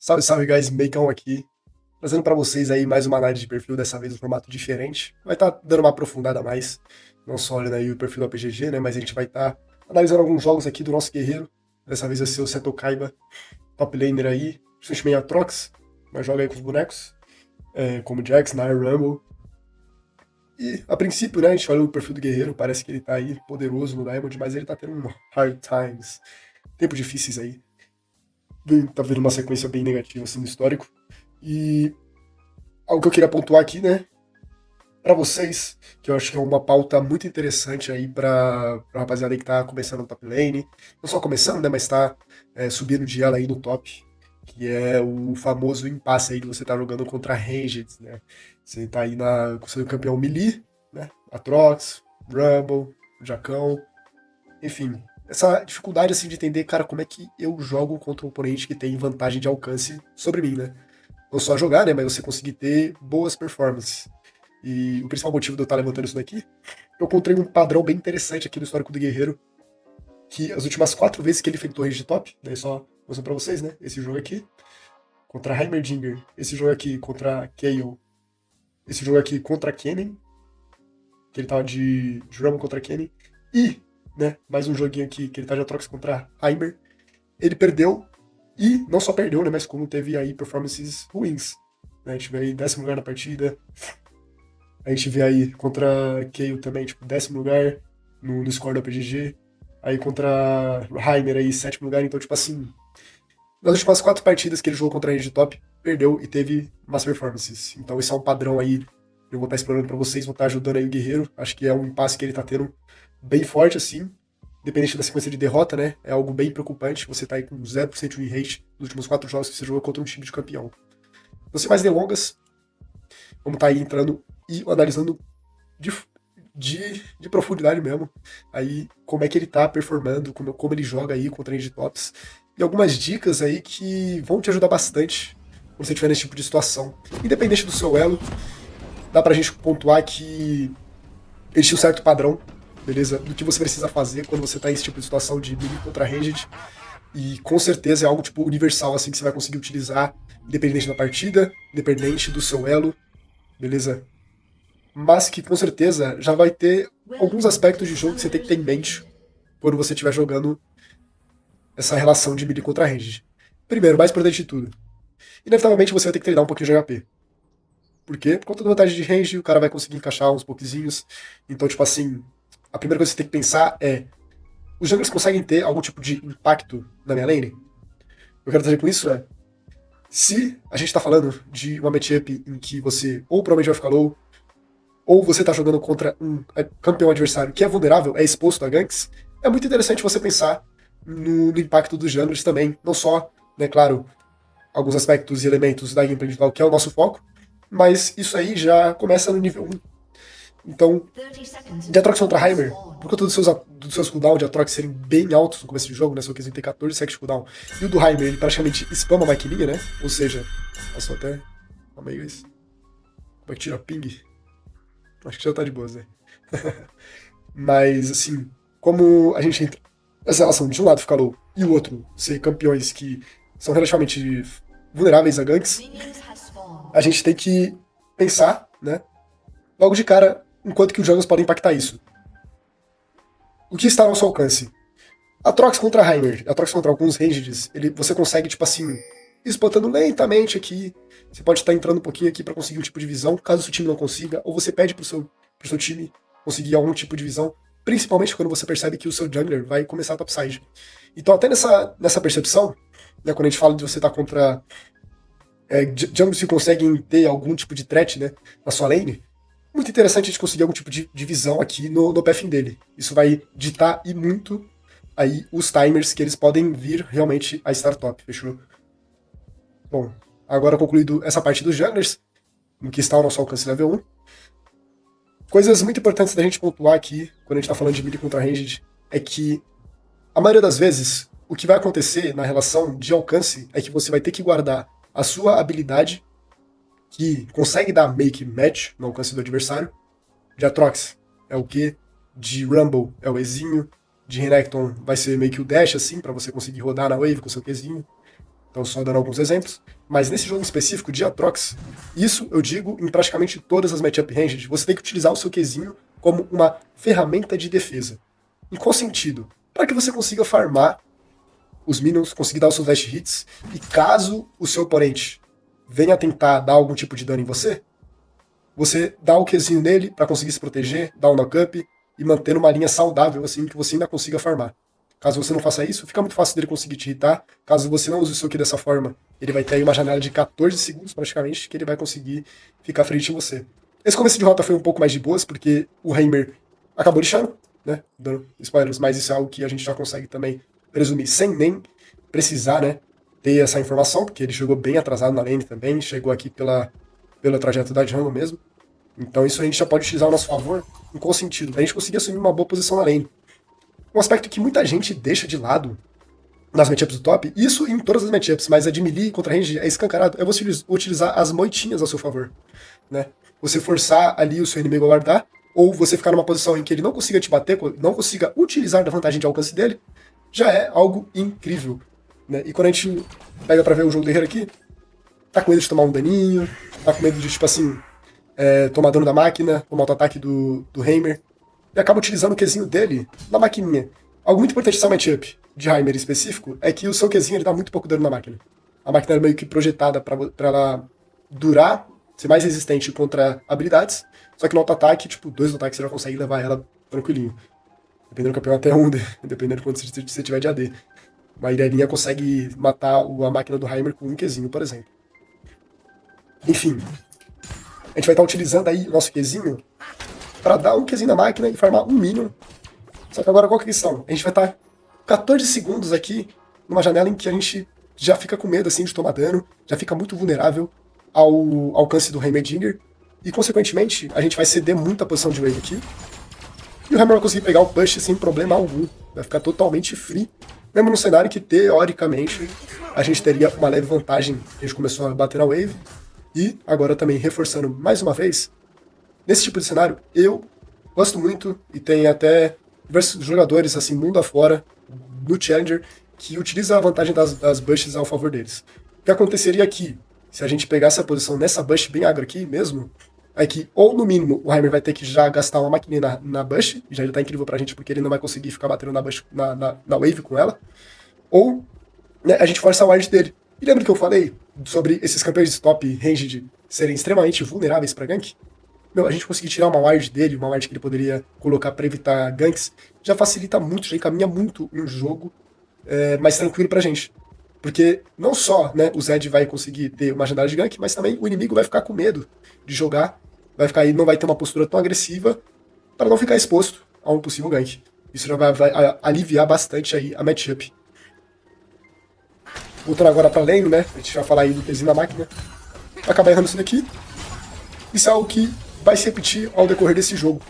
Salve, salve, guys, Bacon aqui, trazendo pra vocês aí mais uma análise de perfil, dessa vez um formato diferente. Vai estar dando uma aprofundada a mais, não só olhando aí o perfil do APGG, né, mas a gente vai estar analisando alguns jogos aqui do nosso guerreiro. Dessa vez vai ser o Seto Kaiba, top laner aí, principalmente meio Atrox, mas joga aí com os bonecos, como Jax, Nair, Rumble. E, a princípio, né, a gente olha o perfil do guerreiro, parece que ele tá aí poderoso no Diamond, mas ele tá tendo um hard times, tempos difíceis aí. Tá vendo uma sequência bem negativa assim no histórico. E algo que eu queria pontuar aqui, né, para vocês, que eu acho que é uma pauta muito interessante aí pra rapaziada aí que tá começando no top lane, não só começando, né, mas tá subindo de ela aí no top, que é o famoso impasse aí de você tá jogando contra ranged, né, você tá aí com o seu campeão melee, né, Atrox, Rumble, Jacão, enfim, essa dificuldade assim de entender, cara, como é que eu jogo contra um oponente que tem vantagem de alcance sobre mim, né, não só jogar, né, mas você conseguir ter boas performances. E o principal motivo de eu estar levantando isso daqui, eu encontrei um padrão bem interessante aqui no histórico do Guerreiro, que as últimas 4 vezes que ele enfrentou range de top, daí só mostrando pra vocês, né, esse jogo aqui, contra Heimerdinger, esse jogo aqui contra Kayle, esse jogo aqui contra Kennen, que ele tava de Rumble contra Kennen, e, né, mais um joguinho aqui que ele tá de Atrox contra Heimer, ele perdeu, e não só perdeu, né, mas como teve aí performances ruins, né, a gente vê aí 10º lugar na partida, a gente vê aí contra Kayle também, tipo, 10º lugar no score da PGG. Aí contra Heimer aí, 7º lugar. Então, tipo assim, nas últimas 4 partidas que ele jogou contra a Range Top, perdeu e teve más performances. Então, esse é um padrão aí. Eu vou estar explorando pra vocês, vou estar ajudando aí o Guerreiro. Acho que é um impasse que ele tá tendo bem forte, assim. Independente da sequência de derrota, né? É algo bem preocupante. Você tá aí com 0% de win rate nos últimos 4 jogos que você jogou contra um time de campeão. Então, sem mais delongas, vamos estar aí entrando e analisando de, de profundidade mesmo. Aí, como é que ele tá performando, como ele joga aí contra range tops. E algumas dicas aí que vão te ajudar bastante quando você estiver nesse tipo de situação. Independente do seu elo, dá pra gente pontuar que existe um certo padrão, beleza? Do que você precisa fazer quando você tá nesse tipo de situação de melee contra ranged. E com certeza é algo tipo universal, assim, que você vai conseguir utilizar, independente da partida, independente do seu elo, beleza? Mas que com certeza já vai ter alguns aspectos de jogo que você tem que ter em mente quando você estiver jogando essa relação de melee contra range. Primeiro, mais importante de tudo, inevitavelmente você vai ter que treinar um pouquinho de HP. Por quê? Por conta da vantagem de range, o cara vai conseguir encaixar uns pouquinhos. Então, tipo assim, a primeira coisa que você tem que pensar é: os junglers conseguem ter algum tipo de impacto na minha lane? Eu quero dizer com isso se a gente tá falando de uma matchup em que você ou provavelmente vai ficar low, ou você está jogando contra um campeão adversário que é vulnerável, é exposto a ganks, é muito interessante você pensar no impacto dos junglers também. Não só, né, claro, alguns aspectos e elementos da gameplay individual, que é o nosso foco, mas isso aí já começa no nível 1. Então, de Atrox contra Heimer, por conta dos seus cooldowns de Atrox serem bem altos no começo do jogo, né, seu Qzinho tem 14 seconds de cooldown, e o do Heimer, ele praticamente spama a maquininha, né, ou seja, nossa, até, calma aí, guys, como é que tira ping? Acho que já tá de boas, né? Mas, assim, como a gente entra nessa relação de um lado ficar low e o outro ser campeões que são relativamente vulneráveis a ganks, a gente tem que pensar, né, logo de cara, enquanto que os jogos podem impactar isso. O que está ao nosso alcance? Atrox contra Heimer, Atrox contra alguns rangeds, você consegue, tipo assim, explotando lentamente aqui. Você pode estar entrando um pouquinho aqui para conseguir um tipo de visão, caso o seu time não consiga, ou você pede pro seu time conseguir algum tipo de visão, principalmente quando você percebe que o seu jungler vai começar a topside. Então, até nessa percepção, né, quando a gente fala de você estar contra junglers que conseguem ter algum tipo de threat, né, na sua lane, muito interessante a gente conseguir algum tipo de visão aqui no pathing dele. Isso vai ditar e muito aí os timers que eles podem vir realmente a estar top, fechou? Bom, agora concluído essa parte dos junglers, no que está ao nosso alcance level 1, coisas muito importantes da gente pontuar aqui, quando a gente está falando de melee contra ranged, é que a maioria das vezes, o que vai acontecer na relação de alcance é que você vai ter que guardar a sua habilidade, que consegue dar make match no alcance do adversário. De Atrox é o Q, de Rumble é o Ezinho, de Renekton vai ser meio que o dash, assim, para você conseguir rodar na wave com seu Qzinho. Então, só dando alguns exemplos. Mas nesse jogo em específico, de Aatrox, isso eu digo em praticamente todas as matchup ranged, você tem que utilizar o seu Qzinho como uma ferramenta de defesa. Em qual sentido? Para que você consiga farmar os minions, conseguir dar os seus dash hits, e caso o seu oponente venha tentar dar algum tipo de dano em você, você dá o Qzinho nele para conseguir se proteger, dar um knock-up e manter uma linha saudável, assim, que você ainda consiga farmar. Caso você não faça isso, fica muito fácil dele conseguir te irritar. Caso você não use o seu Q dessa forma, ele vai ter aí uma janela de 14 segundos, praticamente, que ele vai conseguir ficar frente em você. Esse começo de rota foi um pouco mais de boas, porque o Heimer acabou lixando, né, dando spoilers, mas isso é algo que a gente já consegue também presumir, sem nem precisar, né, ter essa informação, porque ele chegou bem atrasado na lane também, chegou aqui pelo trajeto da jungle mesmo. Então isso a gente já pode utilizar ao nosso favor. Em qual sentido? A gente conseguir assumir uma boa posição na lane. Um aspecto que muita gente deixa de lado nas matchups do top, isso em todas as matchups, mas a de melee contra range é escancarado, é você utilizar as moitinhas a seu favor, né? Você forçar ali o seu inimigo a guardar, ou você ficar numa posição em que ele não consiga te bater, não consiga utilizar da vantagem de alcance dele, já é algo incrível, né? E quando a gente pega pra ver o jogo do Herrera aqui, tá com medo de tomar um daninho, tá com medo de, tipo assim, tomar dano da máquina, tomar auto-ataque do Heimer, e acaba utilizando o Qzinho dele na maquininha. Algo muito importante dessa matchup de Heimer em específico é que o seu Qzinho ele dá muito pouco dano na máquina. A máquina é meio que projetada para ela durar, ser mais resistente contra habilidades, só que no auto-ataque, tipo, 2 ataques você já consegue levar ela tranquilinho. Dependendo do campeão até 1, dependendo de quanto você tiver de AD. Uma Irelinha consegue matar a máquina do Heimer com um Qzinho, por exemplo. Enfim, a gente vai estar utilizando aí o nosso Qzinho para dar um Qzinho na máquina e farmar um minion. Só que agora qual que é a questão? A gente vai estar 14 segundos aqui numa janela em que a gente já fica com medo assim de tomar dano, já fica muito vulnerável ao alcance do Heimerdinger, e consequentemente a gente vai ceder muito a posição de wave aqui, e o Heimer vai conseguir pegar o push sem problema algum, vai ficar totalmente free, mesmo no cenário que teoricamente a gente teria uma leve vantagem, a gente começou a bater na wave, e agora também reforçando mais uma vez, nesse tipo de cenário eu gosto muito, e tem até diversos jogadores assim, mundo afora, no Challenger, que utiliza a vantagem das bushes ao favor deles. O que aconteceria aqui, se a gente pegasse a posição nessa bush bem agro aqui mesmo, é que, ou no mínimo, o Heimer vai ter que já gastar uma maquininha na bush, e já tá incrível pra gente porque ele não vai conseguir ficar batendo na bush, na wave com ela, ou né, a gente força a ward dele. E lembra que eu falei sobre esses campeões de top ranged serem extremamente vulneráveis pra gank? Meu, a gente conseguir tirar uma ward dele, uma ward que ele poderia colocar pra evitar ganks, já facilita muito, já encaminha muito um jogo mais tranquilo pra gente. Porque não só né, o Zed vai conseguir ter uma janela de gank, mas também o inimigo vai ficar com medo de jogar, vai ficar aí, não vai ter uma postura tão agressiva para não ficar exposto a um possível gank. Isso já vai aliviar bastante aí a matchup. Voltando agora pra lane, né? A gente vai falar aí do Qzinho na máquina. Vai acabar errando isso daqui. Isso é algo que vai se repetir ao decorrer desse jogo.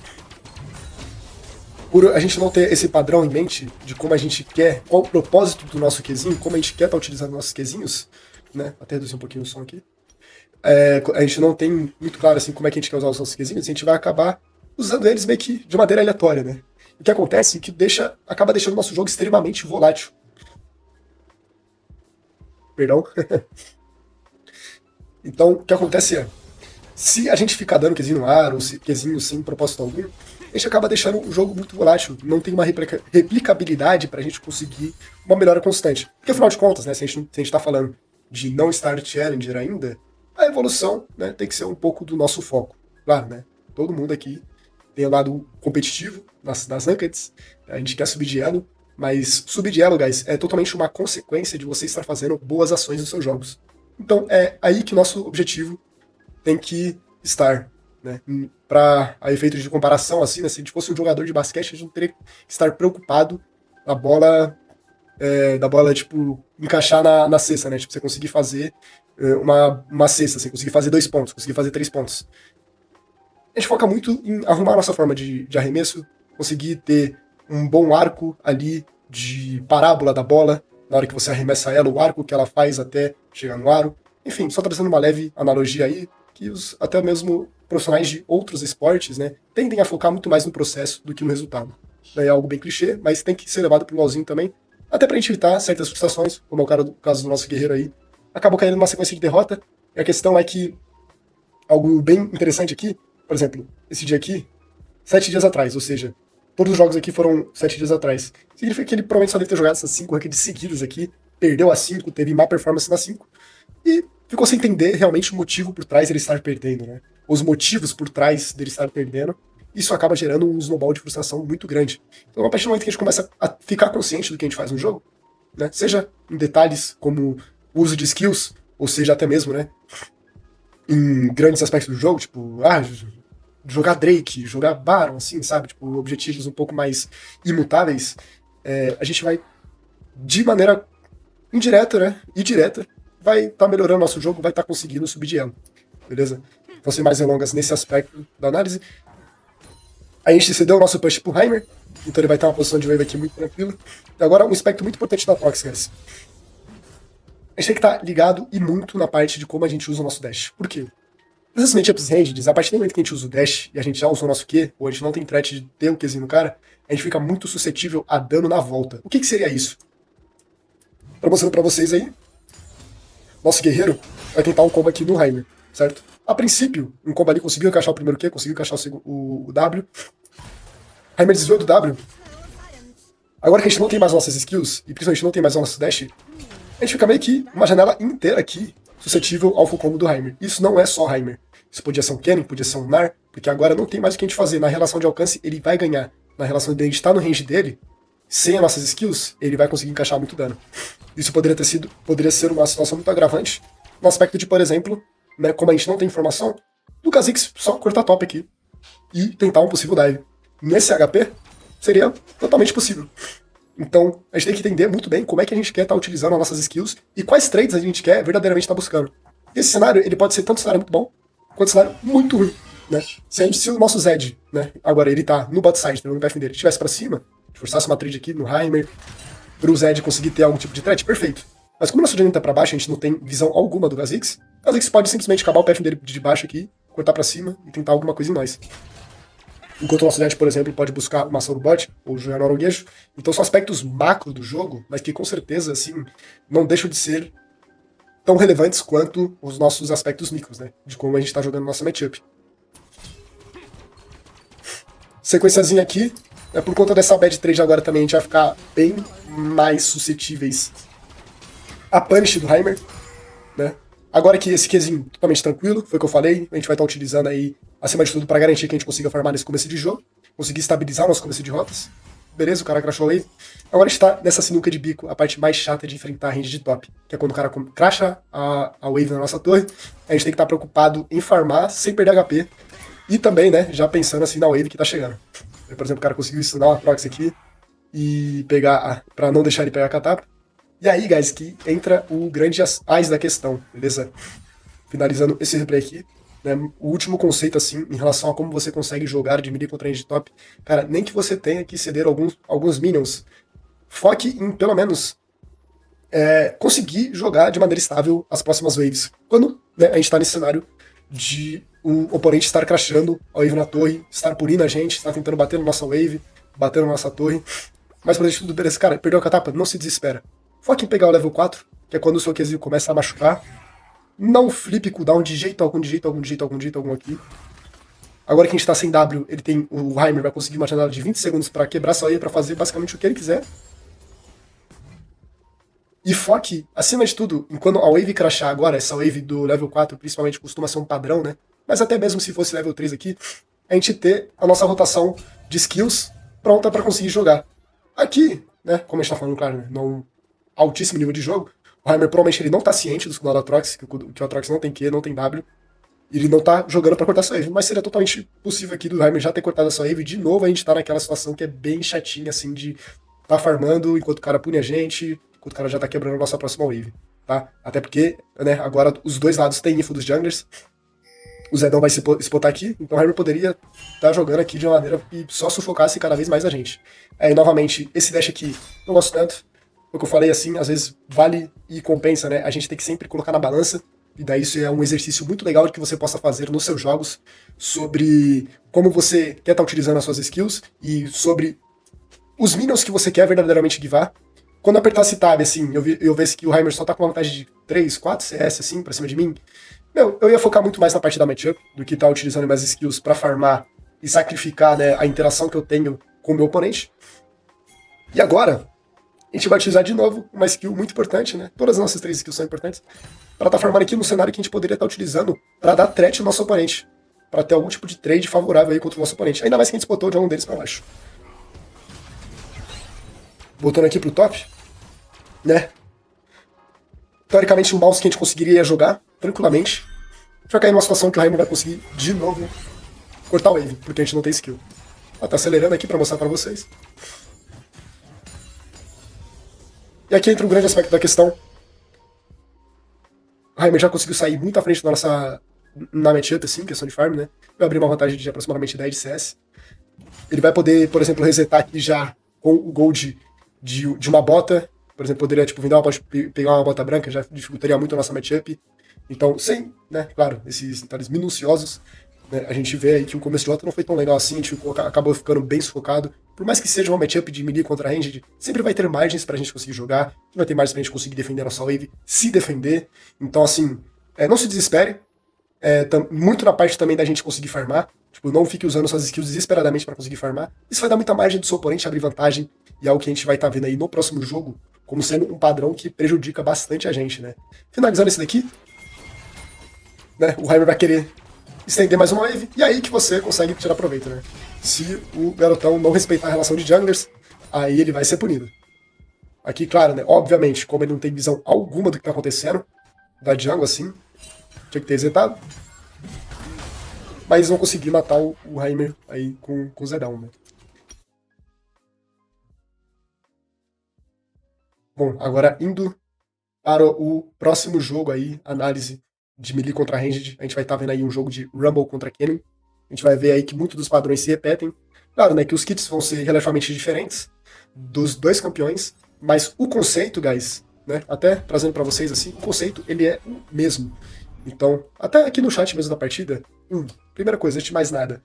Por a gente não ter esse padrão em mente de como a gente quer, qual o propósito do nosso Qzinho, como a gente quer estar utilizando nossos Qzinhos, né? Até reduzir um pouquinho o som aqui. A gente não tem muito claro assim como é que a gente quer usar os nossos Qzinhos, a gente vai acabar usando eles meio que de maneira aleatória, né? O que acontece é que acaba deixando o nosso jogo extremamente volátil. Perdão. Então, o que acontece é, se a gente ficar dando Qzinho no ar, ou Qzinho sem propósito algum, a gente acaba deixando o jogo muito volátil, não tem uma replicabilidade pra gente conseguir uma melhora constante. Porque afinal de contas, né, se a gente tá falando de não estar Challenger ainda, a evolução né, tem que ser um pouco do nosso foco. Claro, né? Todo mundo aqui tem o lado competitivo nas rankeds, a gente quer subir de elo, mas subir de elo, guys, é totalmente uma consequência de você estar fazendo boas ações nos seus jogos. Então é aí que o nosso objetivo tem que estar. Né? Para efeitos de comparação, assim, né? Se a gente fosse um jogador de basquete, a gente não teria que estar preocupado da bola, tipo, encaixar na cesta, né? Tipo, você conseguir fazer uma cesta, assim, conseguir fazer 2 pontos, conseguir fazer 3 pontos. A gente foca muito em arrumar a nossa forma de arremesso, conseguir ter um bom arco ali de parábola da bola, na hora que você arremessa ela, o arco que ela faz até chegar no aro. Enfim, só trazendo uma leve analogia aí, que até mesmo profissionais de outros esportes, né, tendem a focar muito mais no processo do que no resultado. É algo bem clichê, mas tem que ser levado para o LoLzinho também, até pra gente evitar certas frustrações, como é o caso do nosso guerreiro aí. Acabou caindo numa sequência de derrota, e a questão é que algo bem interessante aqui, por exemplo, esse dia aqui, 7 dias atrás, ou seja, todos os jogos aqui foram 7 dias atrás. Significa que ele provavelmente só deve ter jogado essas 5 rankeds seguidas aqui, perdeu as 5, teve má performance nas 5, e ficou sem entender realmente o motivo por trás dele estar perdendo, né? Os motivos por trás dele estar perdendo. Isso acaba gerando um snowball de frustração muito grande. Então, a partir do momento que a gente começa a ficar consciente do que a gente faz no jogo, né? Seja em detalhes como o uso de skills, ou seja até mesmo, né, em grandes aspectos do jogo, tipo, jogar Drake, jogar Baron, assim, sabe? Tipo, objetivos um pouco mais imutáveis, a gente vai, de maneira indireta, né, e direta, vai estar melhorando nosso jogo, vai estar conseguindo subir de elo, beleza? Então, sem mais delongas nesse aspecto da análise, a gente cedeu o nosso push pro Heimer, então ele vai ter uma posição de wave aqui muito tranquila. E agora, um aspecto muito importante da Proxy, guys. A gente tem que estar ligado e muito na parte de como a gente usa o nosso dash. Por quê? Essas matchups ranged, a partir do momento que a gente usa o dash e a gente já usou o nosso Q, ou a gente não tem threat de ter o Qzinho no cara, a gente fica muito suscetível a dano na volta. O que seria isso? Pra mostrando pra vocês aí, nosso guerreiro vai tentar um combo aqui no Heimer, certo? A princípio, um combo ali conseguiu encaixar o primeiro Q, conseguiu encaixar o W. Heimer desviou do W. Agora que a gente não tem mais nossas skills, e principalmente não tem mais o nosso dash, a gente fica meio que uma janela inteira aqui suscetível ao full combo do Heimer. Isso não é só Heimer. Isso podia ser um Kennen, podia ser um Gnar, porque agora não tem mais o que a gente fazer. Na relação de alcance, ele vai ganhar. Na relação de a gente estar no range dele, sem as nossas skills, ele vai conseguir encaixar muito dano. Isso poderia ser uma situação muito agravante, no aspecto de, por exemplo, né, como a gente não tem informação, do Kha'Zix só cortar top aqui e tentar um possível dive. Nesse HP, seria totalmente possível. Então, a gente tem que entender muito bem como é que a gente quer estar utilizando as nossas skills e quais trades a gente quer verdadeiramente estar buscando. Esse cenário, ele pode ser tanto um cenário muito bom, quanto um cenário muito ruim, né? Se o nosso Zed, né, agora ele tá no bot side, no PF dele, estivesse pra cima, forçasse uma trade aqui no Heimer, pro Zed conseguir ter algum tipo de threat, perfeito. Mas como o nosso Johnny tá pra baixo, a gente não tem visão alguma do Kha'Zix, o Kha'Zix pode simplesmente acabar o PF dele de baixo aqui, cortar pra cima e tentar alguma coisa em nós. Enquanto o nosso Zed, por exemplo, pode buscar uma ação do bot, ou jogar no Aroguejo. Então são aspectos macro do jogo, mas que com certeza, assim, não deixam de ser tão relevantes quanto os nossos aspectos micros, né? De como a gente tá jogando nossa matchup. Sequenciazinha aqui, né, por conta dessa bad trade agora também a gente vai ficar bem mais suscetíveis a punish do Heimer, né? Agora que esse Qzinho totalmente tranquilo, foi o que eu falei, a gente vai estar utilizando aí, acima de tudo, para garantir que a gente consiga farmar nesse começo de jogo, conseguir estabilizar o nosso começo de rotas. Beleza, o cara crashou a wave. Agora a gente tá nessa sinuca de bico, a parte mais chata de enfrentar a range de top, que é quando o cara crasha a wave na nossa torre, a gente tem que estar preocupado em farmar sem perder HP, e também, né, já pensando assim na wave que tá chegando. Por exemplo, o cara conseguiu stunar uma proxy aqui, e pegar, pra não deixar ele pegar a catapa. E aí, guys, que entra o grande as da questão, beleza? Finalizando esse replay aqui, né, o último conceito, assim, em relação a como você consegue jogar de mid contra range de top, cara, nem que você tenha que ceder alguns minions, foque em, pelo menos, conseguir jogar de maneira estável as próximas waves. Quando, né, a gente tá nesse cenário de o oponente estar crashando a wave na torre, estar punindo a gente, estar tentando bater na nossa wave, bater na nossa torre. Mas pra gente tudo beleza, cara, perdeu a catapa, não se desespera. Foque em pegar o level 4, que é quando o seu Qzinho começa a machucar. Não flipe cooldown de jeito algum aqui. Agora que a gente tá sem W, ele tem o Heimer vai conseguir uma janela de 20 segundos pra quebrar sua wave, pra fazer basicamente o que ele quiser. E foque, acima de tudo, enquanto a wave crashar agora, essa wave do level 4 principalmente costuma ser um padrão, né? Mas até mesmo se fosse level 3 aqui, a gente ter a nossa rotação de skills pronta pra conseguir jogar. Aqui, né, como a gente tá falando, claro, né, num altíssimo nível de jogo, o Heimer provavelmente ele não tá ciente do sinal da Atrox, que o Atrox não tem Q, não tem W, e ele não tá jogando pra cortar sua wave, mas seria totalmente possível aqui do Heimer já ter cortado a sua wave, e de novo a gente tá naquela situação que é bem chatinha, assim, de tá farmando enquanto o cara pune a gente, enquanto o cara já tá quebrando a nossa próxima wave, tá? Até porque, né, agora os dois lados têm info dos junglers, o Zedão vai se spotar aqui, então o Heimer poderia estar jogando aqui de uma maneira que só sufocasse cada vez mais a gente. E novamente, esse dash aqui, não gosto tanto, o que eu falei assim, às vezes vale e compensa, né? A gente tem que sempre colocar na balança, e daí isso é um exercício muito legal que você possa fazer nos seus jogos, sobre como você quer estar utilizando as suas skills, e sobre os minions que você quer verdadeiramente givar, quando eu apertasse Tab, assim, eu visse que o Heimer só tá com uma vantagem de 3, 4 CS, assim, pra cima de mim, meu, eu ia focar muito mais na parte da matchup do que tá utilizando minhas skills pra farmar e sacrificar, né, a interação que eu tenho com o meu oponente. E agora, a gente vai utilizar de novo uma skill muito importante, né? Todas as nossas 3 skills são importantes, para estar farmando aqui no cenário que a gente poderia estar utilizando para dar threat ao nosso oponente, para ter algum tipo de trade favorável aí contra o nosso oponente. Ainda mais que a gente spotou de um deles para baixo. Voltando aqui pro top, né? Teoricamente o mouse que a gente conseguiria jogar tranquilamente. A gente vai cair numa situação que o Heimer vai conseguir de novo cortar o wave, porque a gente não tem skill. Ela tá acelerando aqui para mostrar para vocês. E aqui entra um grande aspecto da questão. O Heimer já conseguiu sair muito à frente da nossa na matchup, assim, questão de farm, né? Vai abrir uma vantagem de aproximadamente 10 de CS. Ele vai poder, por exemplo, resetar aqui já com o gold de uma bota. Por exemplo, poderia tipo, pegar uma bota branca, já dificultaria muito a nossa matchup. Então, sem, né, claro, esses detalhes minuciosos, né, a gente vê aí que o começo de rota não foi tão legal assim, a gente acabou ficando bem sufocado. Por mais que seja uma matchup de melee contra ranged, sempre vai ter margens pra gente conseguir jogar, vai ter margens pra gente conseguir defender a nossa wave, se defender. Então, assim, não se desespere. Muito na parte também da gente conseguir farmar. Tipo, não fique usando suas skills desesperadamente para conseguir farmar. Isso vai dar muita margem do seu oponente abrir vantagem, e é algo que a gente vai estar vendo aí no próximo jogo, como sendo um padrão que prejudica bastante a gente, né? Finalizando esse daqui, né, o Heimer vai querer estender mais uma wave, e aí que você consegue tirar proveito, né? Se o garotão não respeitar a relação de junglers, aí ele vai ser punido. Aqui, claro, né, obviamente, como ele não tem visão alguma do que tá acontecendo, da jungle, assim, tinha que ter resetado. Mas vão conseguir matar o Heimer aí com o Zedão, né? Bom, agora indo para o próximo jogo aí, análise de melee contra ranged, a gente vai estar vendo aí um jogo de Rumble contra Kennen. A gente vai ver aí que muitos dos padrões se repetem. Claro, né, que os kits vão ser relativamente diferentes dos dois campeões, mas o conceito, guys, né, até trazendo para vocês assim, o conceito ele é o mesmo. Então, até aqui no chat mesmo da partida, primeira coisa, antes de mais nada,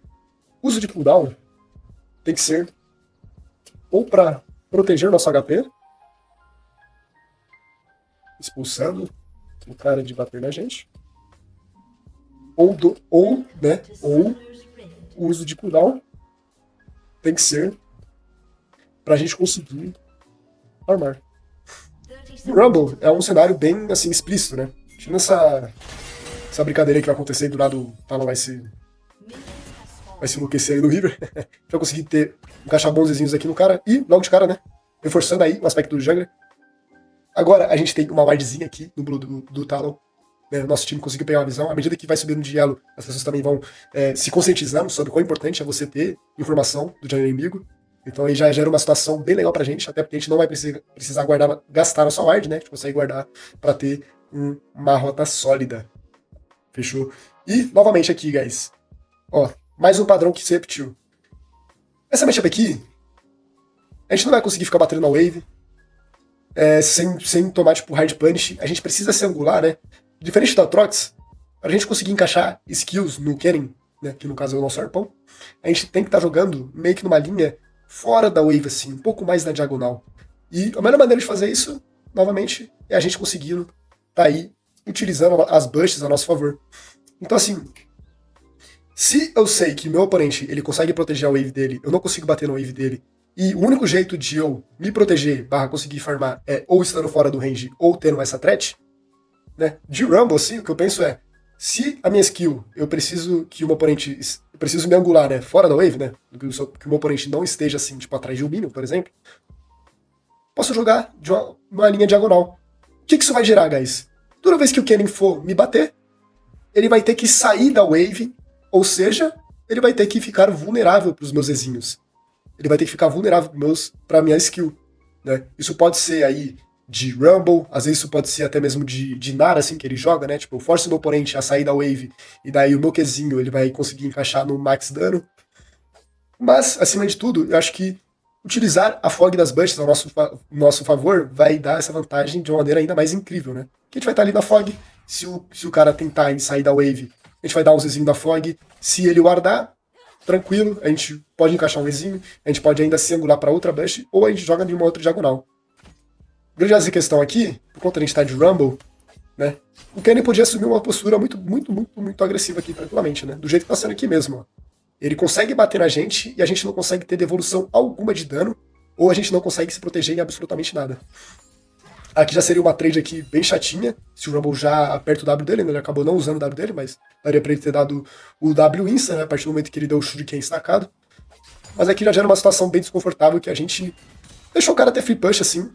uso de cooldown tem que ser ou para proteger nosso HP, expulsando o cara de bater na gente, ou o uso de cooldown tem que ser pra gente conseguir armar. O Rumble é um cenário bem assim explícito, né? Tirando essa brincadeira aí que vai acontecer do lado o Talon vai se enlouquecer aí no River. Vai conseguir encaixar bons desenhos aqui no cara e logo de cara, né? Reforçando aí o aspecto do jungler. Agora a gente tem uma wardzinha aqui no Blue do Talon. Né? Nosso time conseguiu pegar uma visão. À medida que vai subindo de elo, as pessoas também vão se conscientizando sobre o quão importante é você ter informação do jungler inimigo. Então aí já gera uma situação bem legal pra gente, até porque a gente não vai precisar gastar nossa ward, né? A gente consegue guardar pra ter uma rota sólida. Fechou? E, novamente aqui, guys. Ó, mais um padrão que se repetiu. Essa matchup aqui, a gente não vai conseguir ficar batendo na wave sem tomar, tipo, hard punish. A gente precisa se angular, né? Diferente da Trox, pra gente conseguir encaixar skills no Kennen, né? Que no caso é o nosso arpão, a gente tem que estar jogando meio que numa linha fora da wave, assim, um pouco mais na diagonal. E a melhor maneira de fazer isso, novamente, é a gente conseguindo tá aí utilizando as bursts a nosso favor. Então, assim, se eu sei que meu oponente ele consegue proteger a wave dele, eu não consigo bater na wave dele, e o único jeito de eu me proteger conseguir farmar é ou estando fora do range ou tendo essa threat, né? De Rumble, assim, o que eu penso é, se a minha skill, eu preciso que o meu oponente, eu preciso me angular, né, fora da wave, né, que o meu oponente não esteja, assim, tipo, atrás de um minion, por exemplo, posso jogar de uma linha diagonal. O que isso vai gerar, guys? Toda vez que o Kennen for me bater, ele vai ter que sair da wave, ou seja, ele vai ter que ficar vulnerável para os meus Ezinhos. Ele vai ter que ficar vulnerável para minha skill. Né? Isso pode ser aí de Rumble, às vezes isso pode ser até mesmo de Nara, assim, que ele joga, né? Tipo, eu forço o meu oponente a sair da wave, e daí o meu Qzinho ele vai conseguir encaixar no max dano. Mas, acima de tudo, eu acho que utilizar a fog das bushes ao nosso favor vai dar essa vantagem de uma maneira ainda mais incrível, né? Que a gente vai estar ali na fog, se o cara tentar sair da wave, a gente vai dar um Zzinho da fog, se ele wardar, tranquilo, a gente pode encaixar um Zzinho, a gente pode ainda se angular para outra bush, ou a gente joga de uma outra diagonal. grande questão aqui, por conta de a gente estar de Rumble, né? O Kennen podia assumir uma postura muito agressiva aqui, tranquilamente, né? Do jeito que tá sendo aqui mesmo, ó. Ele consegue bater na gente e a gente não consegue ter devolução alguma de dano, ou a gente não consegue se proteger em absolutamente nada. Aqui já seria uma trade aqui bem chatinha, se o Rumble já aperta o W dele, né? Ele acabou não usando o W dele, mas daria pra ele ter dado o W insta, né? A partir do momento que ele deu o Shuriken estacado. Mas aqui já gera uma situação bem desconfortável, que a gente deixou o cara ter free push assim,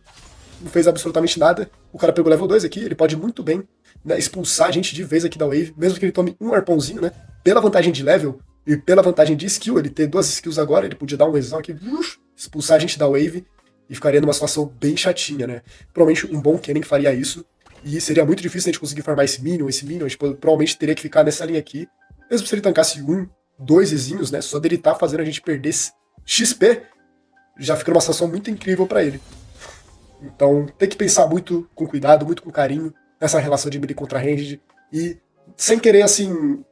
não fez absolutamente nada. O cara pegou level 2 aqui, ele pode muito bem, né, expulsar a gente de vez aqui da wave, mesmo que ele tome um arpãozinho, né? Pela vantagem de level e pela vantagem de skill, ele ter 2 skills agora, ele podia dar um exão aqui, expulsar a gente da wave e ficaria numa situação bem chatinha, né? Provavelmente um bom Kennen faria isso, e seria muito difícil a gente conseguir farmar esse minion, a gente provavelmente teria que ficar nessa linha aqui, mesmo se ele tancasse 1, 2 Ezinhos, né? Só dele tá fazendo a gente perder XP, já fica numa situação muito incrível pra ele. Então tem que pensar muito com cuidado, muito com carinho, nessa relação de melee contra ranged, e sem querer, assim,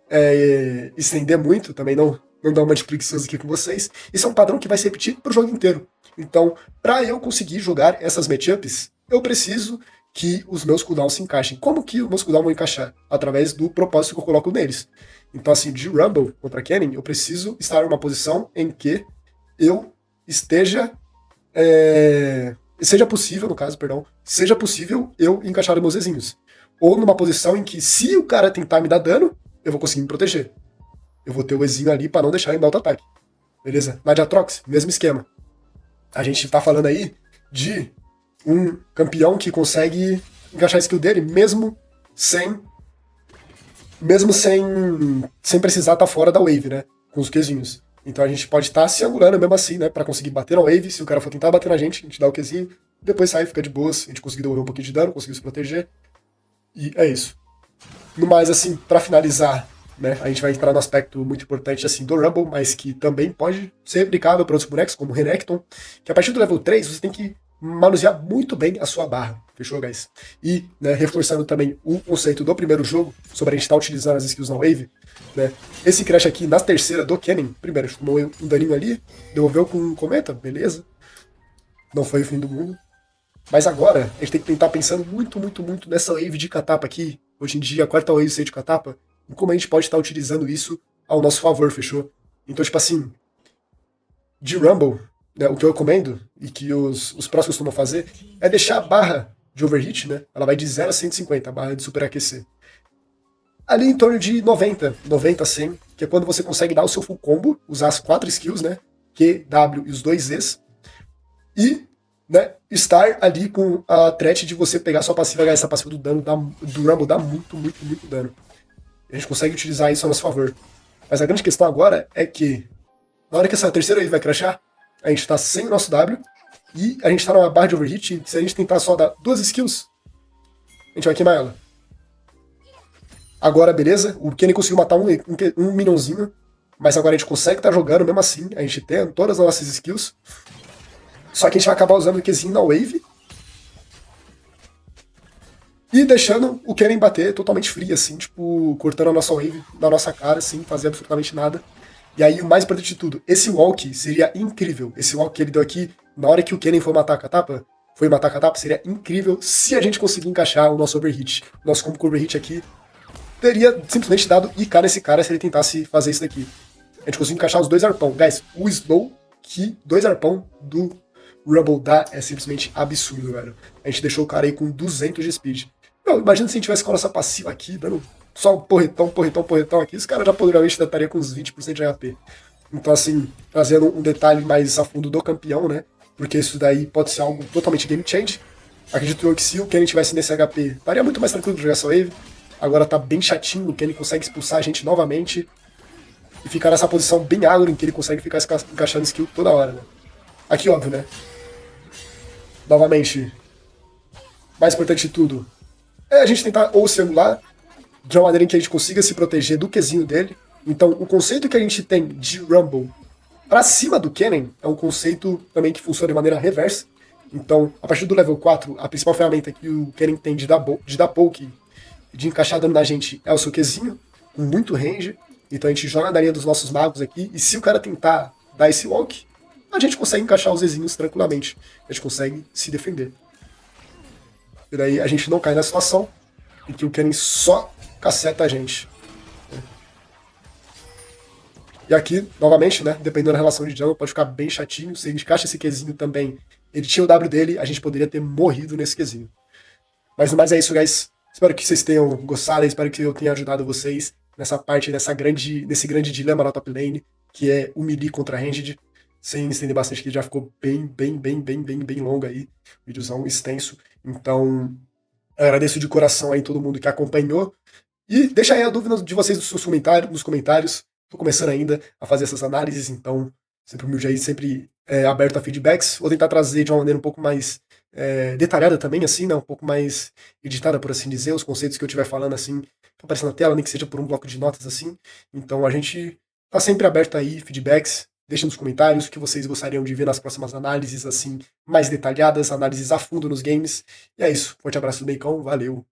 estender muito, também não dar uma de preguiçoso aqui com vocês, isso é um padrão que vai se repetir pro jogo inteiro. Então, pra eu conseguir jogar essas matchups, eu preciso que os meus cooldowns se encaixem. Como que os meus cooldowns vão encaixar? Através do propósito que eu coloco neles. Então, assim, de Rumble contra Kennen, eu preciso estar em uma posição em que eu esteja... seja possível, no caso, perdão, seja possível eu encaixar os meus Ezinhos. Ou numa posição em que, se o cara tentar me dar dano, eu vou conseguir me proteger. Eu vou ter o Ezinho ali pra não deixar ele dar auto-ataque. Beleza? Na Aatrox, mesmo esquema. A gente tá falando aí de um campeão que consegue encaixar a skill dele mesmo sem precisar estar fora da wave, né? Com os Qzinhos. Então a gente pode estar se angulando mesmo assim, né? Pra conseguir bater na wave. Se o cara for tentar bater na gente, a gente dá o Qzinho, depois sai, fica de boas, a gente conseguir devolver um pouquinho de dano, conseguir se proteger. E é isso. No mais, assim, pra finalizar, né? A gente vai entrar no aspecto muito importante assim do Rumble, mas que também pode ser replicável para outros bonecos, como o Renekton, que a partir do level 3 você tem que manusear muito bem a sua barra. Fechou, guys? E, né, reforçando também o conceito do primeiro jogo, sobre a gente estar utilizando as skills na wave, né? Esse crash aqui na terceira do Kennen, primeiro, a gente tomou um daninho ali, devolveu com um cometa, beleza. Não foi o fim do mundo. Mas agora, a gente tem que tentar pensando muito nessa wave de catapa aqui. Hoje em dia, a quarta wave ser de catapa, e como a gente pode estar utilizando isso ao nosso favor, fechou? Então, tipo assim, de Rumble, né, o que eu recomendo, e que os prós costumam fazer, é deixar a barra de overhit, né? Ela vai de 0 a 150, a barra de superaquecer. Ali em torno de 90 a 100, que é quando você consegue dar o seu full combo, usar as 4 skills, né? Q, W e os 2 Zs, e, né, estar ali com a threat de você pegar sua passiva, essa passiva do dano do Rumble dá muito dano. A gente consegue utilizar isso a nosso favor. Mas a grande questão agora é que, na hora que essa terceira wave vai crashar, a gente tá sem o nosso W, e a gente tá numa barra de overhit, se a gente tentar só dar 2 skills, a gente vai queimar ela. Agora, beleza, o Kennen conseguiu matar um minionzinho, mas agora a gente consegue estar jogando mesmo assim, a gente tem todas as nossas skills, só que a gente vai acabar usando o Qzinho na wave, e deixando o Kennen bater totalmente free, assim, tipo, cortando a nossa wave na nossa cara, sem fazer absolutamente nada. E aí, o mais importante de tudo, esse walk seria incrível. Esse walk que ele deu aqui, na hora que o Kennen foi matar a Catapa, seria incrível se a gente conseguir encaixar o nosso overhit. O nosso combo com overhit aqui teria simplesmente dado IK nesse cara se ele tentasse fazer isso daqui. A gente conseguiu encaixar os 2 arpão. Guys, o slow que 2 arpão do Rumble dá é simplesmente absurdo, velho. A gente deixou o cara aí com 200 de speed. Meu, imagina se a gente tivesse com a nossa passiva aqui, dando só um porretão aqui, esse cara já provavelmente estaria com uns 20% de HP. Então, assim, trazendo um detalhe mais a fundo do campeão, né? Porque isso daí pode ser algo totalmente game change. Acredito eu que se o Kennen tivesse nesse HP, estaria muito mais tranquilo de jogar essa wave. Agora tá bem chatinho, o Kennen consegue expulsar a gente novamente. E ficar nessa posição bem agro em que ele consegue ficar encaixando skill toda hora, né? Aqui, óbvio, né? Novamente, mais importante de tudo, é a gente tentar ou se angular de uma maneira em que a gente consiga se proteger do Qzinho dele. Então, o conceito que a gente tem de Rumble pra cima do Kennen é um conceito também que funciona de maneira reversa. Então, a partir do level 4, a principal ferramenta que o Kennen tem de dar poke, de encaixar dano na gente, é o seu Qzinho, com muito range. Então a gente joga na linha dos nossos magos aqui, e se o cara tentar dar esse walk, a gente consegue encaixar os Ezinhos tranquilamente. A gente consegue se defender. E daí a gente não cai na situação em que o Kennen só caceta a gente. E aqui, novamente, né, dependendo da relação de jungle, pode ficar bem chatinho. Se a gente caixa esse Qzinho também, ele tinha o W dele, a gente poderia ter morrido nesse Qzinho. Mas é isso, guys. Espero que vocês tenham gostado, espero que eu tenha ajudado vocês nessa parte, nesse grande dilema na top lane, que é o melee contra a ranged. Sem estender bastante, que já ficou bem longo aí. Vídeozão extenso. Então, eu agradeço de coração aí todo mundo que acompanhou. E deixa aí a dúvida de vocês nos comentários. Tô começando ainda a fazer essas análises, então sempre humilde aí, sempre aberto a feedbacks. Vou tentar trazer de uma maneira um pouco mais detalhada também, assim, né? Um pouco mais editada, por assim dizer, os conceitos que eu estiver falando, assim, aparecendo na tela, nem que seja por um bloco de notas, assim. Então a gente tá sempre aberto aí, feedbacks. Deixem nos comentários o que vocês gostariam de ver nas próximas análises, assim, mais detalhadas, análises a fundo nos games. E é isso. Forte abraço do Bacon, valeu!